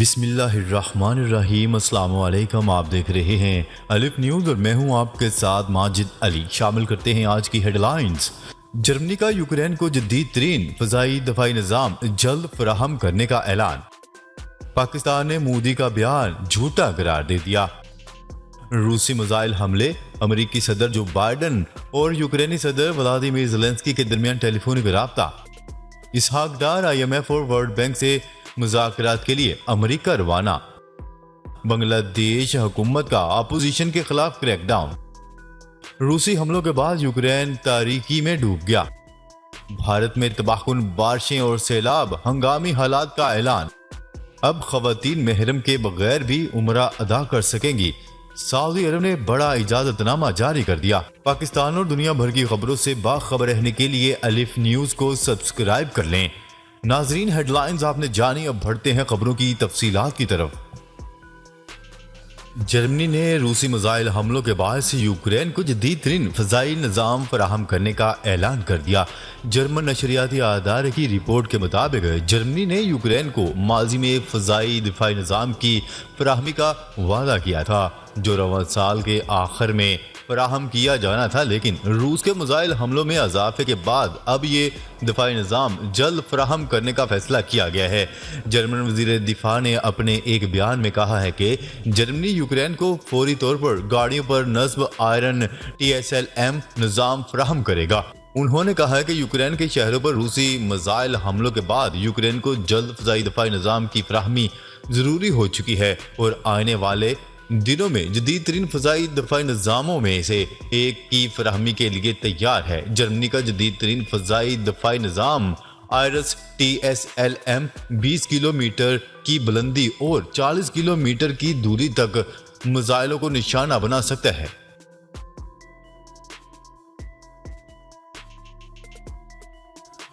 بسم اللہ الرحمن الرحیم۔ السلام علیکم، آپ دیکھ رہے ہیں الف نیوز اور میں ہوں آپ کے ساتھ ماجد علی۔ شامل کرتے ہیں آج کی ہیڈ لائنز۔ جرمنی کا یوکرین کو جدید ترین فضائی دفاعی نظام جلد فراہم کرنے کا اعلان۔ پاکستان نے مودی کا بیان جھوٹا قرار دے دیا۔ روسی میزائل حملے، امریکی صدر جو بائیڈن اور یوکرینی صدر ولادیمیر زیلنسکی کے درمیان ٹیلی فونک رابطہ۔ Ishaq Dar I am F اور ورلڈ بینک سے مذاکرات کے لیے امریکہ روانہ۔ بنگلہ دیش حکومت کا اپوزیشن کے خلاف کریک ڈاؤن۔ روسی حملوں کے بعد یوکرین تاریکی میں ڈوب گیا۔ بھارت میں تباہ کن بارشیں اور سیلاب، ہنگامی حالات کا اعلان۔ اب خواتین محرم کے بغیر بھی عمرہ ادا کر سکیں گی۔ سعودی عرب نے بڑا اجازت نامہ جاری کر دیا۔ پاکستان اور دنیا بھر کی خبروں سے باخبر رہنے کے لیے الف نیوز کو سبسکرائب کر لیں۔ ناظرین، ہیڈ لائنز آپ نے جانی، اب بڑھتے ہیں خبروں کی تفصیلات کی طرف۔ جرمنی نے روسی میزائل حملوں کے باعث یوکرین کو جدید ترین فضائی نظام فراہم کرنے کا اعلان کر دیا۔ جرمن نشریاتی ادارے کی رپورٹ کے مطابق جرمنی نے یوکرین کو ماضی میں ایک فضائی دفاعی نظام کی فراہمی کا وعدہ کیا تھا جو رواں سال کے آخر میں فراہم کیا جانا تھا، لیکن روس کے میزائل حملوں میں اضافے کے بعد اب یہ دفاعی نظام جلد فراہم کرنے کا فیصلہ کیا گیا ہے۔ جرمن وزیر دفاع نے اپنے ایک بیان میں کہا ہے کہ جرمنی یوکرین کو فوری طور پر گاڑیوں پر نصب آئرن TSLM نظام فراہم کرے گا۔ انہوں نے کہا کہ یوکرین کے شہروں پر روسی میزائل حملوں کے بعد یوکرین کو جلد فضائی دفاعی نظام کی فراہمی ضروری ہو چکی ہے اور آنے والے دنوں میں جدید ترین فضائی دفاعی نظاموں میں سے ایک کی فراہمی کے لیے تیار ہے۔ جرمنی کا جدید ترین فضائی دفاعی نظام آئرس TSLM 20 کلومیٹر کی بلندی اور 40 کلومیٹر کی دوری تک میزائلوں کو نشانہ بنا سکتا ہے۔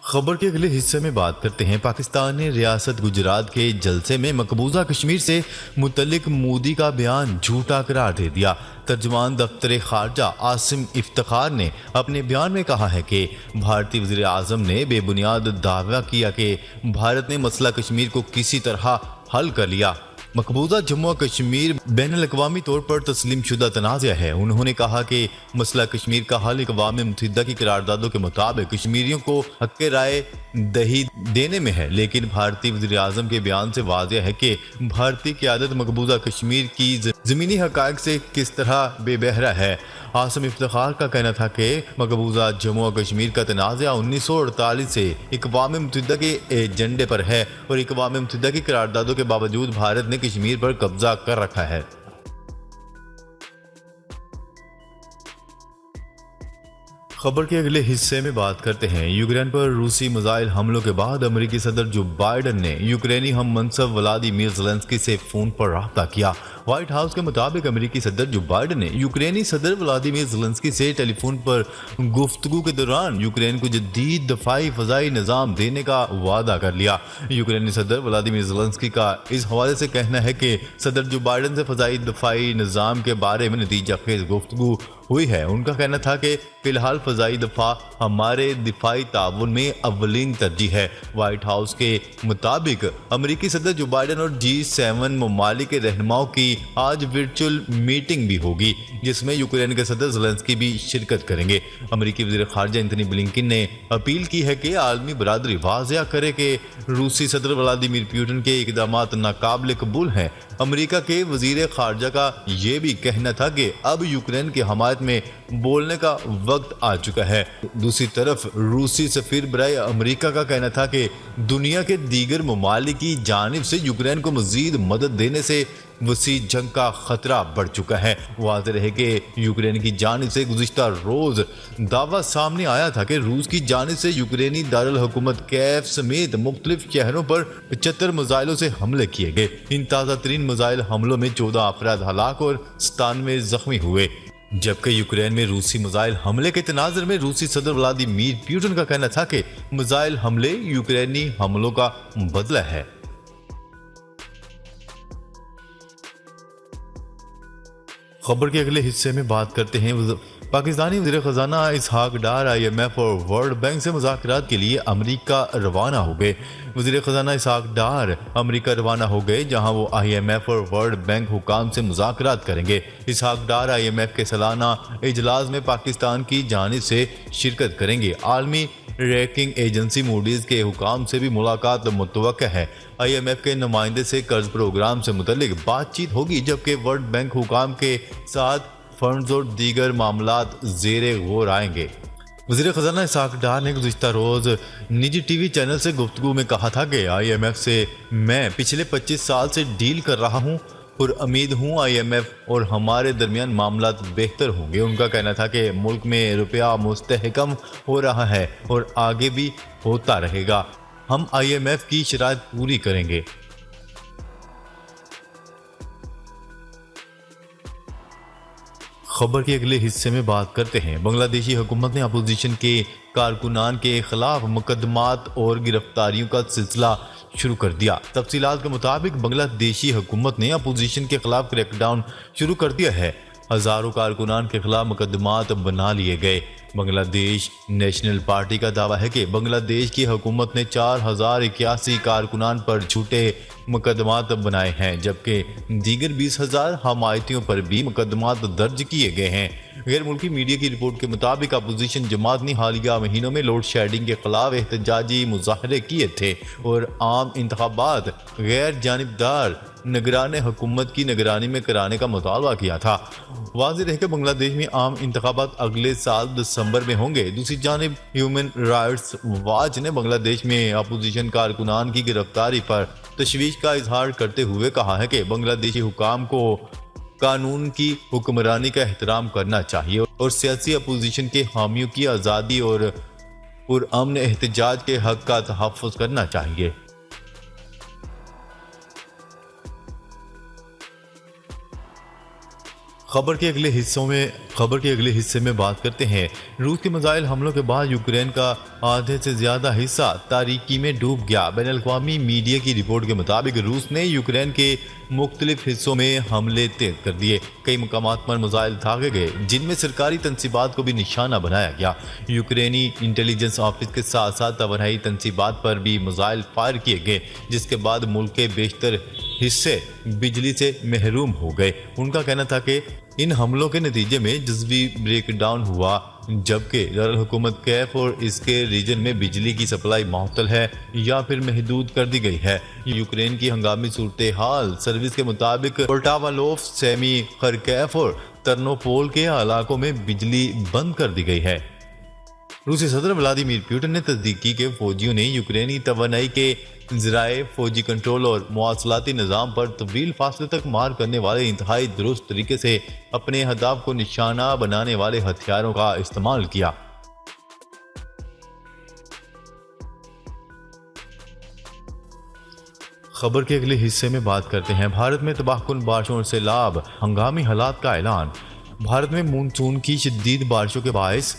خبر کے اگلے حصے میں بات کرتے ہیں۔ پاکستان نے ریاست گجرات کے جلسے میں مقبوضہ کشمیر سے متعلق مودی کا بیان جھوٹا قرار دے دیا۔ ترجمان دفتر خارجہ عاصم افتخار نے اپنے بیان میں کہا ہے کہ بھارتی وزیر اعظم نے بے بنیاد دعویٰ کیا کہ بھارت نے مسئلہ کشمیر کو کسی طرح حل کر لیا۔ مقبوضہ جموں و کشمیر بین الاقوامی طور پر تسلیم شدہ تنازع ہے۔ انہوں نے کہا کہ مسئلہ کشمیر کا حل اقوام متحدہ کی قراردادوں کے مطابق کشمیریوں کو حق رائے دہی دینے میں ہے، لیکن بھارتی وزیر اعظم کے بیان سے واضح ہے کہ بھارتی قیادت مقبوضہ کشمیر کی زمینی حقائق سے کس طرح بے بہرہ ہے۔ عاصم افتخار کا کہنا تھا کہ مقبوضہ جموں و کشمیر کا تنازع 1948 سے اقوام متحدہ کے ایجنڈے پر ہے اور اقوام متحدہ کی قراردادوں کے باوجود بھارت نے کشمیر پر قبضہ کر رکھا ہے۔ خبر کے اگلے حصے میں بات کرتے ہیں۔ یوکرین پر روسی میزائل حملوں کے بعد امریکی صدر جو بائیڈن نے یوکرینی ہم منصب ولادیمیر زیلنسکی سے فون پر رابطہ کیا۔ وائٹ ہاؤس کے مطابق امریکی صدر جو بائیڈن نے یوکرینی صدر ولادیمیر زیلنسکی سے ٹیلی فون پر گفتگو کے دوران یوکرین کو جدید دفاعی فضائی نظام دینے کا وعدہ کر لیا۔ یوکرینی صدر ولادیمیر زیلنسکی کا اس حوالے سے کہنا ہے کہ صدر جو بائیڈن سے فضائی دفاعی نظام کے بارے میں نتیجہ خیز گفتگو ہوئی ہے۔ ان کا کہنا تھا کہ فی الحال فضائی دفاع ہمارے دفاعی تعاون میں اولین ترجیح ہے۔ وائٹ ہاؤس کے مطابق امریکی صدر جو بائیڈن اور G7 ممالک کے رہنماؤں کی آج ورچوئل میٹنگ بھی ہوگی، جس میں یوکرین کے صدر زیلنسکی بھی شرکت کریں گے۔ امریکی وزیر خارجہ اینتھنی بلنکن نے اپیل کی ہے کہ عالمی برادری واضح کرے کہ روسی صدر ولادیمیر پوٹن کے اقدامات ناقابل قبول ہیں۔ امریکہ کے وزیر خارجہ کا یہ بھی کہنا تھا کہ اب یوکرین کی حمایت میں بولنے کا وقت آ چکا ہے۔ دوسری طرف روسی سفیر برائے امریکہ کا کہنا تھا کہ دنیا کے دیگر ممالک کی جانب سے یوکرین کو مزید مدد دینے سے وسیع جنگ کا خطرہ بڑھ چکا ہے۔ واضح رہے کہ یوکرین کی جانب سے گزشتہ روز دعویٰ سامنے آیا تھا کہ روس کی جانب سے یوکرینی دارالحکومت کیف سمیت مختلف شہروں پر 75 میزائلوں سے حملے کیے گئے۔ ان تازہ ترین میزائل حملوں میں 14 افراد ہلاک اور 97 زخمی ہوئے، جبکہ یوکرین میں روسی میزائل حملے کے تناظر میں روسی صدر ولادیمیر پوٹن کا کہنا تھا کہ میزائل حملے یوکرینی حملوں کا بدلہ ہے۔ خبر کے اگلے حصے میں بات کرتے ہیں۔ پاکستانی وزیر خزانہ اسحاق ڈار IMF اور ورلڈ بینک سے مذاکرات کے لیے امریکہ روانہ ہو گئے۔ وزیر خزانہ اسحاق ڈار امریکہ روانہ ہو گئے، جہاں وہ IMF اور ورلڈ بینک حکام سے مذاکرات کریں گے۔ اسحاق ڈار IMF کے سالانہ اجلاس میں پاکستان کی جانب سے شرکت کریں گے۔ عالمی ریٹنگ ایجنسی موڈیز کے حکام سے بھی ملاقات متوقع ہے۔ IMF کے نمائندے سے قرض پروگرام سے متعلق بات چیت ہوگی، جبکہ ورلڈ بینک حکام کے ساتھ فنڈز اور دیگر معاملات زیر غور آئیں گے۔ وزیر خزانہ اسحاق ڈار نے گزشتہ روز نجی ٹی وی چینل سے گفتگو میں کہا تھا کہ IMF سے میں پچھلے 25 سال سے ڈیل کر رہا ہوں اور امید ہوں IMF اور ہمارے درمیان معاملات بہتر ہوں گے۔ ان کا کہنا تھا کہ ملک میں روپیہ مستحکم ہو رہا ہے اور آگے بھی ہوتا رہے گا۔ ہم IMF کی شرائط پوری کریں گے۔ خبر کے اگلے حصے میں بات کرتے ہیں۔ بنگلہ دیشی حکومت نے اپوزیشن کے کارکنان کے خلاف مقدمات اور گرفتاریوں کا سلسلہ شروع کر دیا۔ تفصیلات کے مطابق بنگلہ دیشی حکومت نے اپوزیشن کے خلاف کریک ڈاؤن شروع کر دیا ہے۔ ہزاروں کارکنان کے خلاف مقدمات بنا لیے گئے۔ بنگلہ دیش نیشنل پارٹی کا دعویٰ ہے کہ بنگلہ دیش کی حکومت نے 4081 کارکنان پر جھوٹے مقدمات بنائے ہیں، جبکہ دیگر 20,000 حمایتیوں پر بھی مقدمات درج کیے گئے ہیں۔ غیر ملکی میڈیا کی رپورٹ کے مطابق اپوزیشن جماعت نے حالیہ مہینوں میں لوڈ شیڈنگ کے خلاف احتجاجی مظاہرے کیے تھے اور عام انتخابات غیر جانبدار نگران حکومت کی نگرانی میں کرانے کا مطالبہ کیا تھا۔ واضح ہے کہ بنگلہ دیش میں عام انتخابات اگلے سال دسمبر میں ہوں گے۔ دوسری جانب ہیومن رائٹس واچ نے بنگلہ دیش میں اپوزیشن کارکنان کی گرفتاری پر تشویش کا اظہار کرتے ہوئے کہا ہے کہ بنگلہ دیشی حکام کو قانون کی حکمرانی کا احترام کرنا چاہیے اور سیاسی اپوزیشن کے حامیوں کی آزادی اور پرامن احتجاج کے حق کا تحفظ کرنا چاہیے۔ خبر کے اگلے حصے میں بات کرتے ہیں۔ روس کے میزائل حملوں کے بعد یوکرین کا آدھے سے زیادہ حصہ تاریکی میں ڈوب گیا۔ بین الاقوامی میڈیا کی رپورٹ کے مطابق روس نے یوکرین کے مختلف حصوں میں حملے تیز کر دیے۔ کئی مقامات پر میزائل داغے گئے، جن میں سرکاری تنصیبات کو بھی نشانہ بنایا گیا۔ یوکرینی انٹیلیجنس آفس کے ساتھ ساتھ توانائی تنصیبات پر بھی میزائل فائر کیے گئے، جس کے بعد ملک کے بیشتر حصے بجلی سے محروم ہو گئے۔ ان کا کہنا تھا کہ ان حملوں کے نتیجے میں جزوی بریک ڈاؤن ہوا، جبکہ دارالحکومت کیف اور اس کے ریجن میں بجلی کی سپلائی معطل ہے یا پھر محدود کر دی گئی ہے۔ یوکرین کی ہنگامی صورتحال سروس کے مطابق پورٹاوالوف، سیمی خرکیف اور ترنوپول کے علاقوں میں بجلی بند کر دی گئی ہے۔ روسی صدر ولادیمیر پوٹن نے تصدیق کی کہ فوجیوں نے یوکرینی توانائی کے ذرائع، فوجی کنٹرول اور مواصلاتی نظام پر طویل فاصلے تک مار کرنے والے انتہائی درست طریقے سے اپنے اہداف کو نشانہ بنانے والے ہتھیاروں کا استعمال کیا۔ خبر کے اگلے حصے میں بات کرتے ہیں۔ بھارت میں تباہ کن بارشوں اور سیلاب، ہنگامی حالات کا اعلان۔ بھارت میں مونسون کی شدید بارشوں کے باعث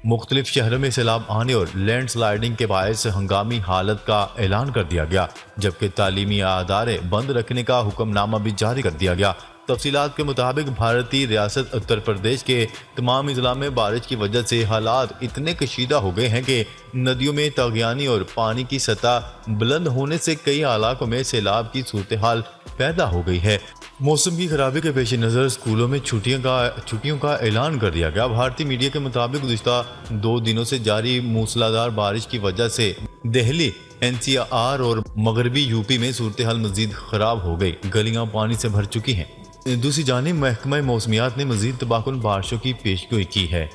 مختلف شہروں میں سیلاب آنے اور لینڈ سلائیڈنگ کے باعث ہنگامی حالت کا اعلان کر دیا گیا، جبکہ تعلیمی ادارے بند رکھنے کا حکم نامہ بھی جاری کر دیا گیا۔ تفصیلات کے مطابق بھارتی ریاست اتر پردیش کے تمام اضلاع میں بارش کی وجہ سے حالات اتنے کشیدہ ہو گئے ہیں کہ ندیوں میں طغیانی اور پانی کی سطح بلند ہونے سے کئی علاقوں میں سیلاب کی صورتحال پیدا ہو گئی ہے۔ موسم کی خرابی کے پیش نظر اسکولوں میں چھٹیوں کا اعلان کر دیا گیا۔ بھارتی میڈیا کے مطابق گزشتہ 2 دنوں سے جاری موسلادھار بارش کی وجہ سے دہلی، NCR اور مغربی UP میں صورتحال مزید خراب ہو گئی، گلیاں پانی سے بھر چکی ہیں۔ دوسری جانب محکمہ موسمیات نے مزید تباہ کن بارشوں کی پیشگوئی کی ہے۔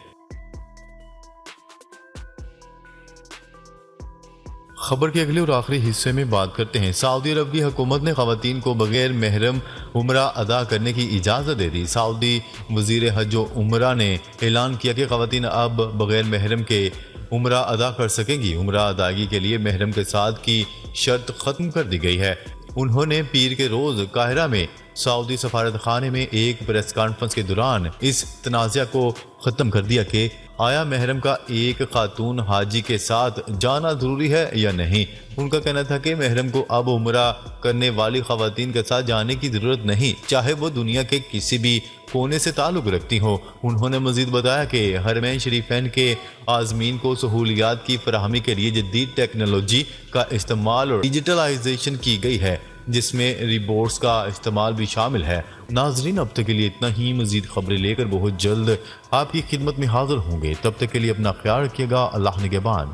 خبر کے اگلے اور آخری حصے میں بات کرتے ہیں۔ سعودی عرب کی حکومت نے خواتین کو بغیر محرم عمرہ ادا کرنے کی اجازت دے دی۔ سعودی وزیر حج و عمرہ نے اعلان کیا کہ خواتین اب بغیر محرم کے عمرہ ادا کر سکیں گی۔ عمرہ ادائیگی کے لیے محرم کے ساتھ کی شرط ختم کر دی گئی ہے۔ انہوں نے پیر کے روز قاہرہ میں سعودی سفارت خانے میں ایک پریس کانفرنس کے دوران اس تنازع کو ختم کر دیا کہ آیا محرم کا ایک خاتون حاجی کے ساتھ جانا ضروری ہے یا نہیں؟ ان کا کہنا تھا کہ محرم کو اب عمرہ کرنے والی خواتین کے ساتھ جانے کی ضرورت نہیں، چاہے وہ دنیا کے کسی بھی کونے سے تعلق رکھتی ہوں۔ انہوں نے مزید بتایا کہ حرمین شریفین کے عازمین کو سہولیات کی فراہمی کے لیے جدید ٹیکنالوجی کا استعمال اور ڈیجیٹلائزیشن کی گئی ہے، جس میں ریبورٹس کا استعمال بھی شامل ہے۔ ناظرین، اب تک کے لیے اتنا ہی۔ مزید خبریں لے کر بہت جلد آپ کی خدمت میں حاضر ہوں گے، تب تک کے لیے اپنا خیال رکھیے گا۔ اللہ نگہبان۔